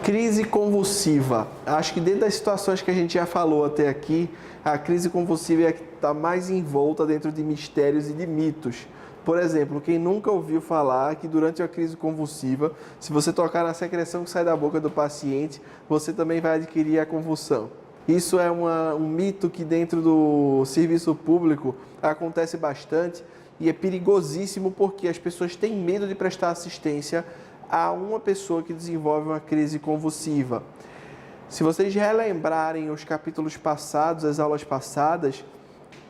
Crise convulsiva. Acho que dentro das situações que a gente já falou até aqui, a crise convulsiva é a que está mais envolta dentro de mistérios e de mitos. Por exemplo, quem nunca ouviu falar que durante a crise convulsiva, se você tocar na secreção que sai da boca do paciente, você também vai adquirir a convulsão. Isso é um mito que dentro do serviço público acontece bastante e é perigosíssimo porque as pessoas têm medo de prestar assistência a uma pessoa que desenvolve uma crise convulsiva. Se vocês relembrarem os capítulos passados, as aulas passadas,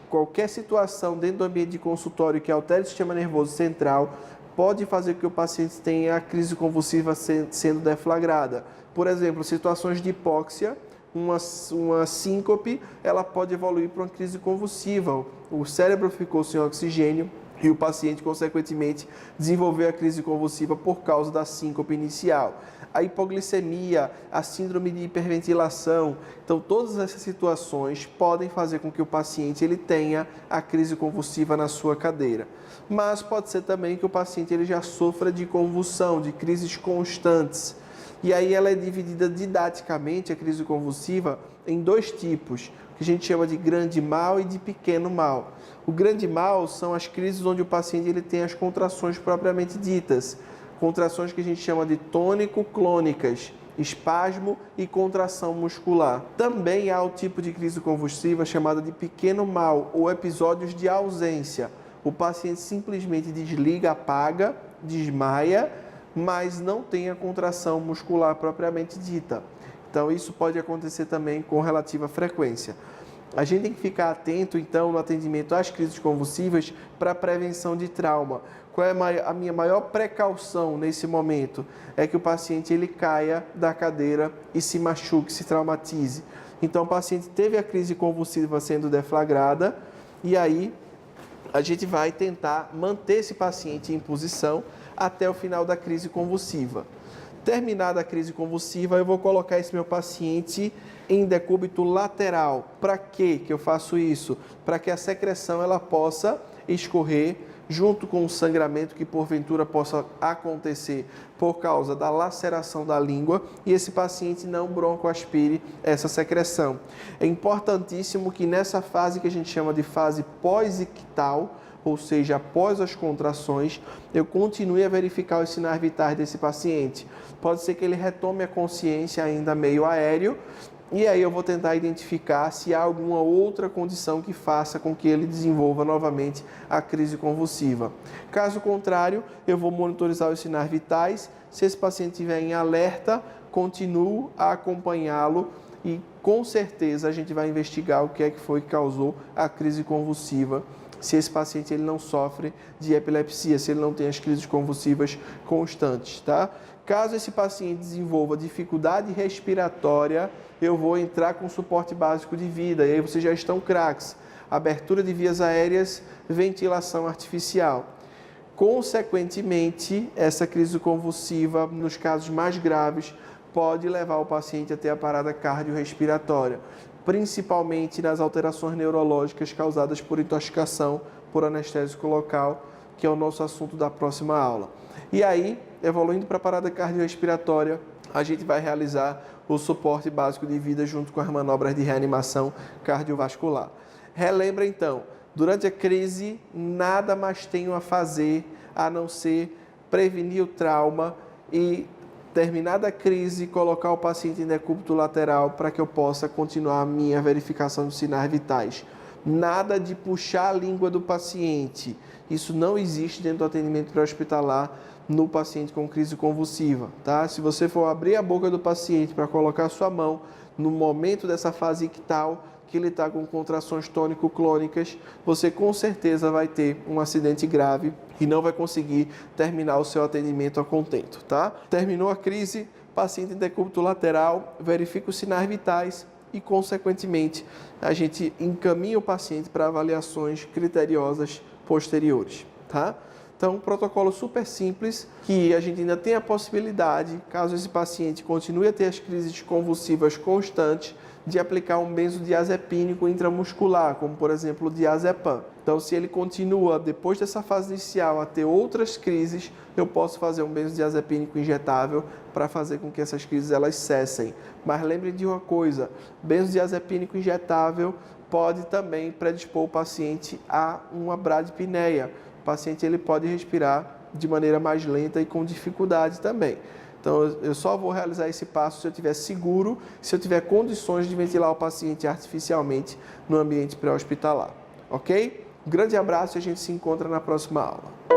qualquer situação dentro do ambiente de consultório que altere o sistema nervoso central pode fazer com que o paciente tenha a crise convulsiva sendo deflagrada. Por exemplo, situações de hipóxia, uma síncope, ela pode evoluir para uma crise convulsiva. O cérebro ficou sem oxigênio e o paciente, consequentemente, desenvolveu a crise convulsiva por causa da síncope inicial. A hipoglicemia, a síndrome de hiperventilação. Então, todas essas situações podem fazer com que o paciente ele tenha a crise convulsiva na sua cadeira. Mas pode ser também que o paciente ele já sofra de convulsão, de crises constantes. E aí ela é dividida didaticamente, a crise convulsiva, em dois tipos, que a gente chama de grande mal e de pequeno mal. O grande mal são as crises onde o paciente ele tem as contrações propriamente ditas, contrações que a gente chama de tônico-clônicas, espasmo e contração muscular. Também há o tipo de crise convulsiva chamada de pequeno mal ou episódios de ausência. O paciente simplesmente desliga, apaga, desmaia, mas não tem a contração muscular propriamente dita. Então, isso pode acontecer também com relativa frequência. A gente tem que ficar atento, então, no atendimento às crises convulsivas para prevenção de trauma. Qual é a minha maior precaução nesse momento? É que o paciente ele caia da cadeira e se machuque, se traumatize. Então, o paciente teve a crise convulsiva sendo deflagrada e aí a gente vai tentar manter esse paciente em posição até o final da crise convulsiva. Terminada a crise convulsiva, eu vou colocar esse meu paciente em decúbito lateral. Para que eu faço isso? Para que a secreção ela possa escorrer junto com o sangramento que porventura possa acontecer por causa da laceração da língua e esse paciente não broncoaspire essa secreção. É importantíssimo que nessa fase que a gente chama de fase pós-ictal, ou seja, após as contrações, eu continue a verificar os sinais vitais desse paciente. Pode ser que ele retome a consciência ainda meio aéreo, e aí eu vou tentar identificar se há alguma outra condição que faça com que ele desenvolva novamente a crise convulsiva. Caso contrário, eu vou monitorizar os sinais vitais. Se esse paciente estiver em alerta, continuo a acompanhá-lo e com certeza a gente vai investigar o que é que foi que causou a crise convulsiva. Se esse paciente ele não sofre de epilepsia, se ele não tem as crises convulsivas constantes, tá? Caso esse paciente desenvolva dificuldade respiratória, eu vou entrar com suporte básico de vida, e aí vocês já estão craques. Abertura de vias aéreas, ventilação artificial. Consequentemente, essa crise convulsiva, nos casos mais graves, pode levar o paciente a ter a parada cardiorrespiratória, principalmente nas alterações neurológicas causadas por intoxicação por anestésico local, que é o nosso assunto da próxima aula. E aí, evoluindo para a parada cardiorrespiratória, a gente vai realizar o suporte básico de vida junto com as manobras de reanimação cardiovascular. Relembra então, durante a crise, nada mais tenho a fazer a não ser prevenir o trauma e terminada a crise, colocar o paciente em decúbito lateral para que eu possa continuar a minha verificação dos sinais vitais. Nada de puxar a língua do paciente. Isso não existe dentro do atendimento pré-hospitalar no paciente com crise convulsiva, tá? Se você for abrir a boca do paciente para colocar a sua mão no momento dessa fase ictal, que ele está com contrações tônico-clônicas, você com certeza vai ter um acidente grave e não vai conseguir terminar o seu atendimento a contento, tá? Terminou a crise, paciente em decúbito lateral, verifica os sinais vitais e, consequentemente, a gente encaminha o paciente para avaliações criteriosas posteriores, tá? Então, um protocolo super simples, que a gente ainda tem a possibilidade, caso esse paciente continue a ter as crises convulsivas constantes, de aplicar um benzodiazepínico intramuscular, como por exemplo o diazepam. Então, se ele continua, depois dessa fase inicial, a ter outras crises, eu posso fazer um benzodiazepínico injetável para fazer com que essas crises elas cessem. Mas lembre de uma coisa, benzodiazepínico injetável pode também predispor o paciente a uma bradipneia. O paciente ele pode respirar de maneira mais lenta e com dificuldade também. Então, eu só vou realizar esse passo se eu estiver seguro, se eu tiver condições de ventilar o paciente artificialmente no ambiente pré-hospitalar. Ok? Um grande abraço e a gente se encontra na próxima aula.